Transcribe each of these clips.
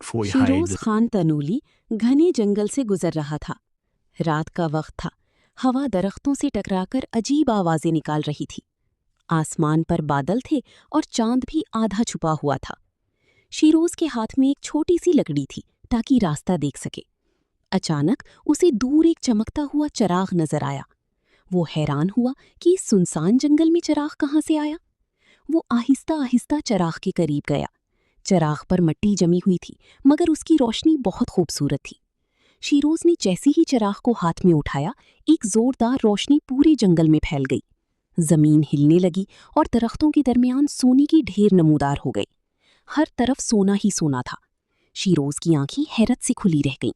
शिरोज खान तनूली घने जंगल से गुजर रहा था। रात का वक्त था। हवा दरख्तों से टकराकर अजीब आवाजें निकाल रही थी। आसमान पर बादल थे और चांद भी आधा छुपा हुआ था। शिरोज के हाथ में एक छोटी सी लकड़ी थी ताकि रास्ता देख सके। अचानक उसे दूर एक चमकता हुआ चिराग नजर आया। वो हैरान हुआ कि इस सुनसान जंगल में चिराग कहाँ से आया। वो आहिस्ता आहिस्ता चिराग के करीब गया। चिराग पर मिट्टी जमी हुई थी, मगर उसकी रोशनी बहुत खूबसूरत थी। शिरोज ने जैसे ही चिराग को हाथ में उठाया, एक जोरदार रोशनी पूरे जंगल में फैल गई। जमीन हिलने लगी और दरख्तों के दरमियान सोने की ढेर नमूदार हो गई। हर तरफ सोना ही सोना था। शिरोज की आंखें हैरत से खुली रह गईं।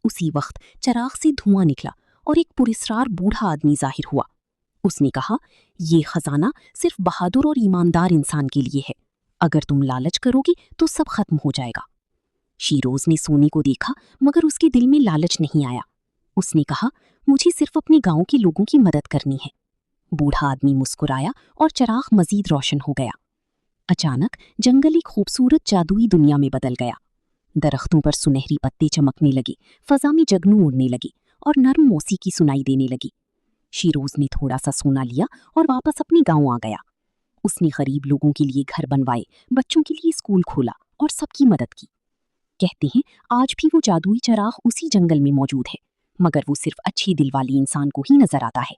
उसी वक्त चिराग से धुआं निकला और एक पुरस्कार बूढ़ा आदमी जाहिर हुआ। उसने कहा, ये खजाना सिर्फ बहादुर और ईमानदार इंसान के लिए है। अगर तुम लालच करोगी तो सब खत्म हो जाएगा। शिरोज ने सोने को देखा, मगर उसके दिल में लालच नहीं आया। उसने कहा, मुझे सिर्फ अपने गांव के लोगों की मदद करनी है। बूढ़ा आदमी मुस्कुराया और चिराग मजीद रोशन हो गया। अचानक जंगल एक खूबसूरत जादुई दुनिया में बदल गया। दरख्तों पर सुनहरी पत्ते चमकने लगे, फजा में जगनू उड़ने लगी और नर्म मौसीकी सुनाई देने लगी। शिरोज ने थोड़ा सा सोना लिया और वापस अपने गांव आ गया। उसने गरीब लोगों के लिए घर बनवाए, बच्चों के लिए स्कूल खोला और सबकी मदद की। कहते हैं, आज भी वो जादुई चिराग उसी जंगल में मौजूद है, मगर वो सिर्फ अच्छे दिल वाले इंसान को ही नजर आता है।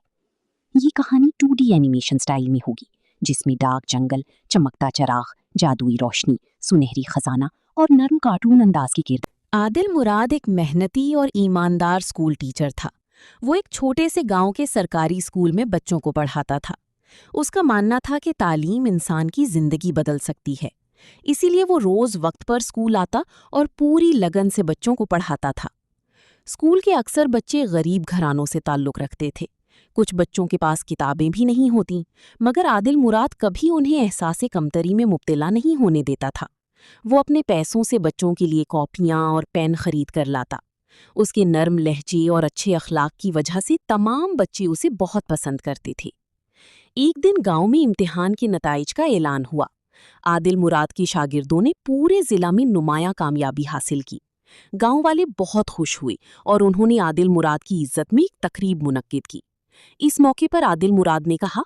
ये कहानी 2D एनिमेशन स्टाइल में होगी, जिसमें डार्क जंगल, चमकता चिराग, जादुई रोशनी, सुनहरी खजाना और नर्म कार्टून अंदाज के किरदार। आदिल मुराद एक मेहनती और ईमानदार स्कूल टीचर था। वो एक छोटे से गांव के सरकारी स्कूल में बच्चों को पढ़ाता था। उसका मानना था कि तालीम इंसान की जिंदगी बदल सकती है। इसीलिए वो रोज वक्त पर स्कूल आता और पूरी लगन से बच्चों को पढ़ाता था। स्कूल के अक्सर बच्चे गरीब घरानों से ताल्लुक रखते थे। कुछ बच्चों के पास किताबें भी नहीं होतीं, मगर आदिल मुराद कभी उन्हें एहसास कमतरी में मुब्तला नहीं होने देता था। वो अपने पैसों से बच्चों के लिए कॉपियां और पेन खरीद कर लाता। उसके नर्म लहजे और अच्छे अखलाक की वजह से तमाम बच्चे उसे बहुत पसंद करते थे। एक दिन गांव में इम्तिहान के नताइज का ऐलान हुआ। आदिल मुराद के शागिर्दों ने पूरे जिला में नुमायां कामयाबी हासिल की। गांव वाले बहुत खुश हुए और उन्होंने आदिल मुराद की इज्जत में एक तकरीब मुनक्किद की। इस मौके पर आदिल मुराद ने कहा,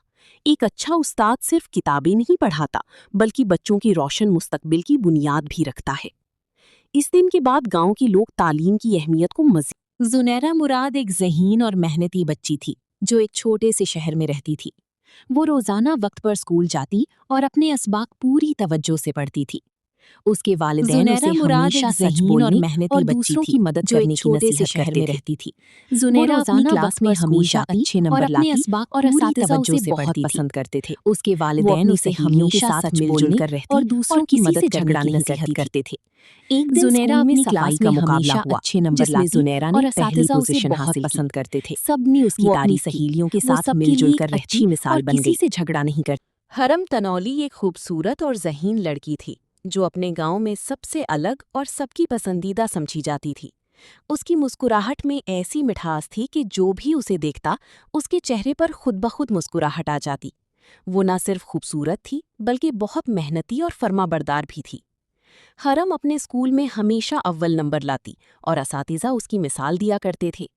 एक अच्छा उस्ताद सिर्फ किताबें नहीं पढ़ाता, बल्कि बच्चों की रोशन मुस्तकबिल की बुनियाद भी रखता है। इस दिन के बाद गांव के लोग तालीम की अहमियत को मज़ीद। जुनैरा मुराद एक ज़हीन और मेहनती बच्ची थी, जो एक छोटे से शहर में रहती थी। वो रोजाना वक्त पर स्कूल जाती और अपने असबाक पूरी तवज्जो से पढ़ती थी। उसके वालिदैन उसे हमेशा सच बोलने और मेहनती दूसरों की मदद करने की नसीहत करते रहती थी। जुनैरा अपनी क्लास में हमेशा अच्छे नंबर लाती और असातिज़ा उसे बहुत पसंद करते थे। उसके वालिदैन उसे हमेशा सच मिलजुल कर रहती और दूसरों की मदद करने की नसीहत करते थे। एक दिन जुनैरा अपनी क्लास में मुकाबला हुआ, अच्छे नंबर लाती जुनैरा ने पहली पोजीशन हासिल पसंद करते थे। सबने उसकी तारीफ सहेलियों के साथ मिलजुल कर अच्छी मिसाल बन गई। किसी से झगड़ा नहीं करती। हरम तनौली एक खूबसूरत और ज़हीन लड़की थी, जो अपने गांव में सबसे अलग और सबकी पसंदीदा समझी जाती थी। उसकी मुस्कुराहट में ऐसी मिठास थी कि जो भी उसे देखता, उसके चेहरे पर खुद ब खुद मुस्कुराहट आ जाती। वो न सिर्फ खूबसूरत थी, बल्कि बहुत मेहनती और फर्माबरदार भी थी। हरम अपने स्कूल में हमेशा अव्वल नंबर लाती और असातिज़ा उसकी मिसाल दिया करते थे।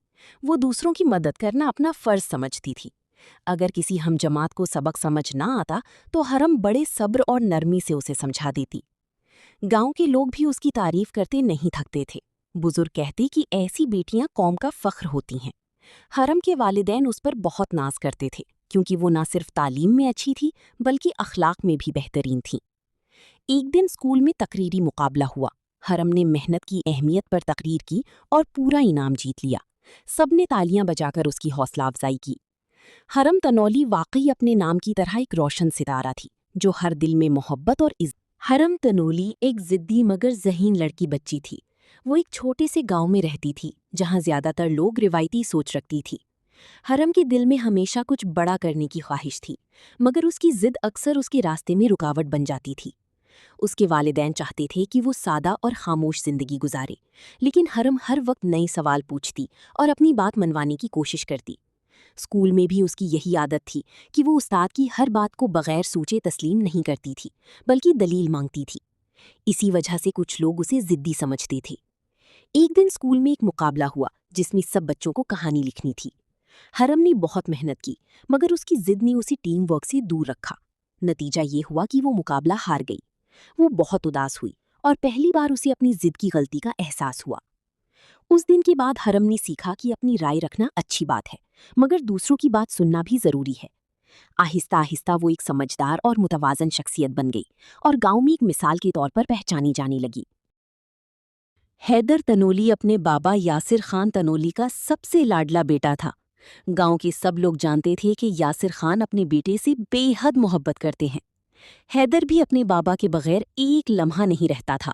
वो दूसरों की मदद करना अपना फ़र्ज समझती थी। अगर किसी हम जमात को सबक समझ ना आता, तो हरम बड़े सब्र और नरमी से उसे समझा देती। गांव के लोग भी उसकी तारीफ करते नहीं थकते थे। बुजुर्ग कहते कि ऐसी बेटियां कौम का फख्र होती हैं। हरम के वालिदैन उस पर बहुत नाज करते थे, क्योंकि वो ना सिर्फ तालीम में अच्छी थी, बल्कि अखलाक में भी बेहतरीन थी। एक दिन स्कूल में तकरीरी मुकाबला हुआ। हरम ने मेहनत की अहमियत पर तकरीर की और पूरा इनाम जीत लिया। सबने तालियां बजाकर उसकी हौसला अफजाई की। हरम तनौली वाकई अपने नाम की तरह एक रोशन सितारा थी, जो हर दिल में मोहब्बत और इज्जत। हरम तनौली एक जिद्दी मगर ज़हीन लड़की बच्ची थी। वो एक छोटे से गांव में रहती थी, जहां ज़्यादातर लोग रिवायती सोच रखती थी। हरम के दिल में हमेशा कुछ बड़ा करने की ख्वाहिश थी, मगर उसकी जिद अक्सर उसके रास्ते में रुकावट बन जाती थी। उसके वालिदैन चाहते थे कि वो सादा और खामोश जिंदगी गुजारे, लेकिन हरम हर वक्त नए सवाल पूछती और अपनी बात मनवाने की कोशिश करती। स्कूल में भी उसकी यही आदत थी कि वो उस्ताद की हर बात को बगैर सोचे तस्लीम नहीं करती थी, बल्कि दलील मांगती थी। اسی وجہ سے کچھ لوگ اسے ضدی سمجھتے تھے۔ ایک دن اسکول میں ایک مقابلہ ہوا جس میں سب بچوں کو کہانی لکھنی تھی۔ حرم نے بہت محنت کی مگر اس کی ضد نے اسے ٹیم ورک سے دور رکھا۔ نتیجہ یہ ہوا کہ وہ مقابلہ ہار گئی۔ وہ بہت اداس ہوئی اور پہلی بار اسے اپنی ضد کی غلطی کا احساس ہوا۔ اس دن کے بعد حرم نے سیکھا کہ اپنی رائے رکھنا اچھی بات ہے مگر دوسروں کی بات سننا بھی ضروری ہے۔ آہستہ آہستہ وہ ایک سمجھدار اور متوازن شخصیت بن گئی اور گاؤں میں ایک مثال کے طور پر پہچانی جانے لگی۔ حیدر تنولی اپنے بابا یاسر خان تنولی کا سب سے لاڈلا بیٹا تھا۔ گاؤں کے سب لوگ جانتے تھے کہ یاسر خان اپنے بیٹے سے بے حد محبت کرتے ہیں۔ حیدر بھی اپنے بابا کے بغیر ایک لمحہ نہیں رہتا تھا۔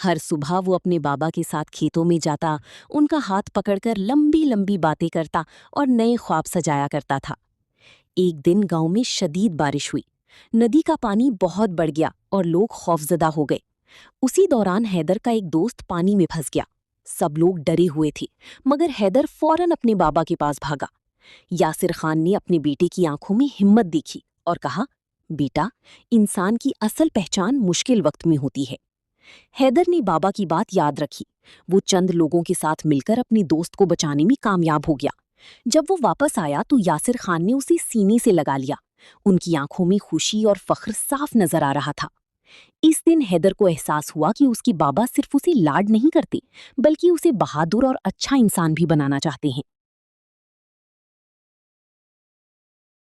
ہر صبح وہ اپنے بابا کے ساتھ کھیتوں میں جاتا، ان کا ہاتھ پکڑ کر لمبی لمبی باتیں کرتا اور نئے خواب سجایا کرتا تھا۔ ایک دن گاؤں میں شدید بارش ہوئی، ندی کا پانی بہت بڑھ گیا اور لوگ خوفزدہ ہو گئے۔ اسی دوران حیدر کا ایک دوست پانی میں پھنس گیا۔ سب لوگ ڈرے ہوئے تھے مگر حیدر فوراً اپنے بابا کے پاس بھاگا۔ یاسر خان نے اپنے بیٹے کی آنکھوں میں ہمت دیکھی اور کہا، بیٹا، انسان کی اصل پہچان مشکل وقت میں ہوتی ہے۔ حیدر نے بابا کی بات یاد رکھی۔ وہ چند لوگوں کے ساتھ مل کر اپنے دوست کو بچانے میں کامیاب ہو گیا۔ جب وہ واپس آیا تو یاسر خان نے اسے سینے سے لگا لیا۔ ان کی آنکھوں میں خوشی اور فخر صاف نظر آ رہا تھا۔ اس دن حیدر کو احساس ہوا کہ اس کے بابا صرف اسے لاڈ نہیں کرتے بلکہ اسے بہادر اور اچھا انسان بھی بنانا چاہتے ہیں۔